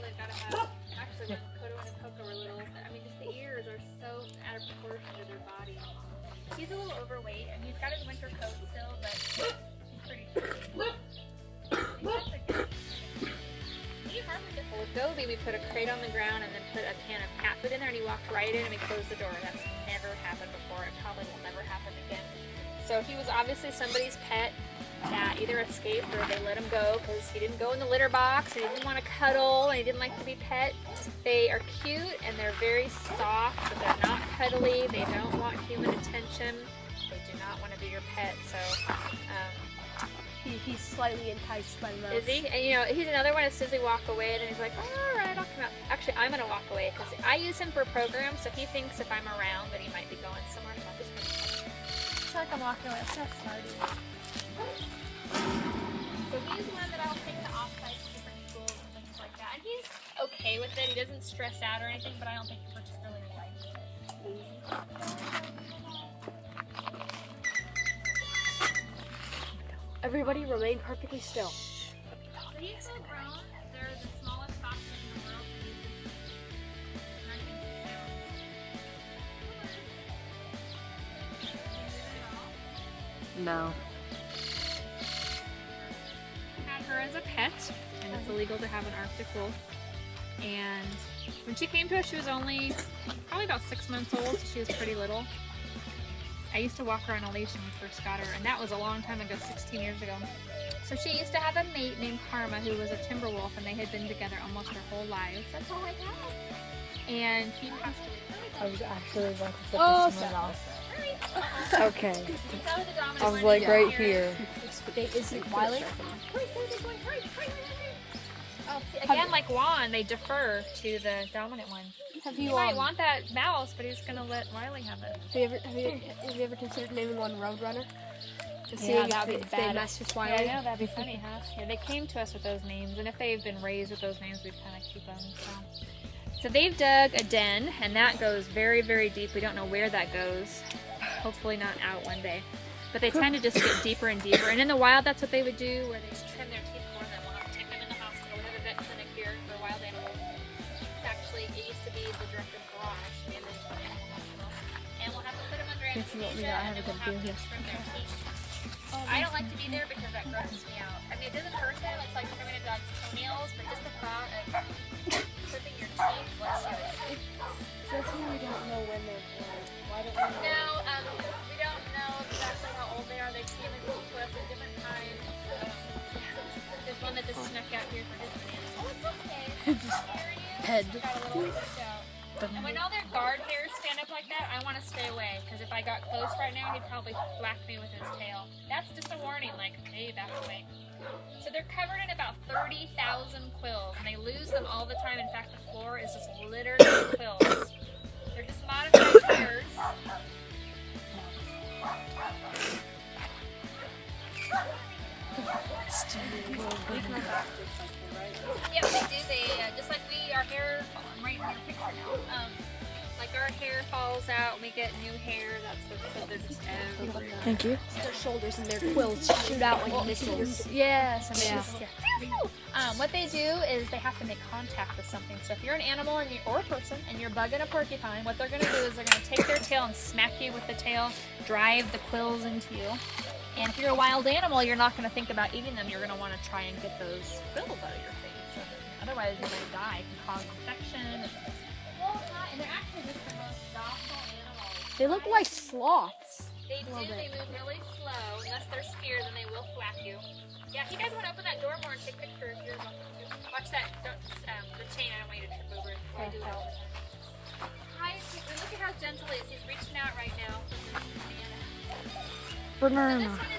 they've got to have, actually when Kodo and Coco were little, I mean just the ears are so out of proportion to their body. He's a little overweight and he's got his winter coat still, but he's pretty chubby. With Gobi, we put a crate on the ground and then put a can of cat food in there, and he walked right in and we closed the door. That's never happened before. It probably will never happen again. So he was obviously somebody's pet that either escaped or they let him go because he didn't go in the litter box and he didn't want to cuddle and he didn't like to be pet. They are cute and they're very soft, but they're not cuddly. They don't want human attention. They do not want to be your pet. So he's slightly enticed by the is he? And you know, he's another one as soon as we walk away and he's like, all right, I'll come out. Actually, I'm going to walk away because I use him for programs, so he thinks if I'm around that he might be going somewhere. So I'm just gonna... It's like I'm walking away. It's not starting. So he's one that I'll take to off-site to different schools and things like that. And he's okay with it. He doesn't stress out or anything, but I don't think he particularly likes it. Everybody remain perfectly still. So he's full grown. They're the smallest foxes in the world. No. Had her as a pet, and it's illegal to have an Arctic wolf. And when she came to us, she was only probably about 6 months old, so she was pretty little. I used to walk her on a leash when we first got her, and that was a long time ago, 16 years ago. So she used to have a mate named Karma, who was a timber wolf, and they had been together almost their whole lives. That's all I have. And he passed away. I was actually about to put this in my mouth. Okay. I was like right here. Is it Wiley? Again, like Juan, they defer to the dominant one. Have He you might want that mouse, but he's gonna let Wiley have it. have you ever considered naming one Roadrunner? To see Yeah, if that'd be they bad. mess with Yeah, Wiley? I know, that'd be funny, huh? Yeah, they came to us with those names, and if they've been raised with those names, we'd kind of keep them. So they've dug a den, and that goes very, very deep. We don't know where that goes. Hopefully not out one day. But they tend to just get deeper and deeper. And in the wild, that's what they would do, where they trim their teeth more than we'll have to take them in the hospital. We have a vet clinic here for wild animals. It's actually, it used to be the director's garage, and then to an animal hospital. And we'll have to put them under anesthesia, and then we'll have to trim their teeth. I don't like to be there because that grosses me out. I mean, it doesn't hurt them. It's like trimming a dog's toenails, but just the thought of clipping your teeth, bless you. Says here we don't know when they're born. Why don't we know? No, we don't know exactly how old they are. They came and to us at different times. There's one that just snuck out here for his banana. Oh, it's okay. Head. Got a little freaked out. And when all their guard hairs stand up like that, I want to stay away. Because if I got close right now, he'd probably whack me with his tail. That's just a warning, like, hey, back away. So they're covered in about 30,000 quills, and they lose them all the time. In fact, the floor is just littered with quills. They're just modified hairs. Yeah, they do. They just like our hair. I'm right in your picture now. Like our hair falls out, and we get new hair. That's what they're just everywhere. Thank you. Their shoulders and their quills shoot out like missiles. Yes. What they do is they have to make contact with something. So if you're an animal or a person and you're bugging a porcupine, what they're going to do is they're going to take their tail and smack you with the tail, drive the quills into you. And if you're a wild animal, you're not going to think about eating them. You're going to want to try and get those quills out of your face. So otherwise, you're going to die. It can cause infection. And they're actually just the most docile animals. They look like sloths. They do. They move really slow. Unless they're scared, then they will thwack you. Yeah, if you guys want to open that door more and take pictures, you're welcome to. Watch that. Don't, the chain. I don't want you to trip over it. I do it all the time. Hi, look at how gentle he is. He's reaching out right now. Banana. So this one is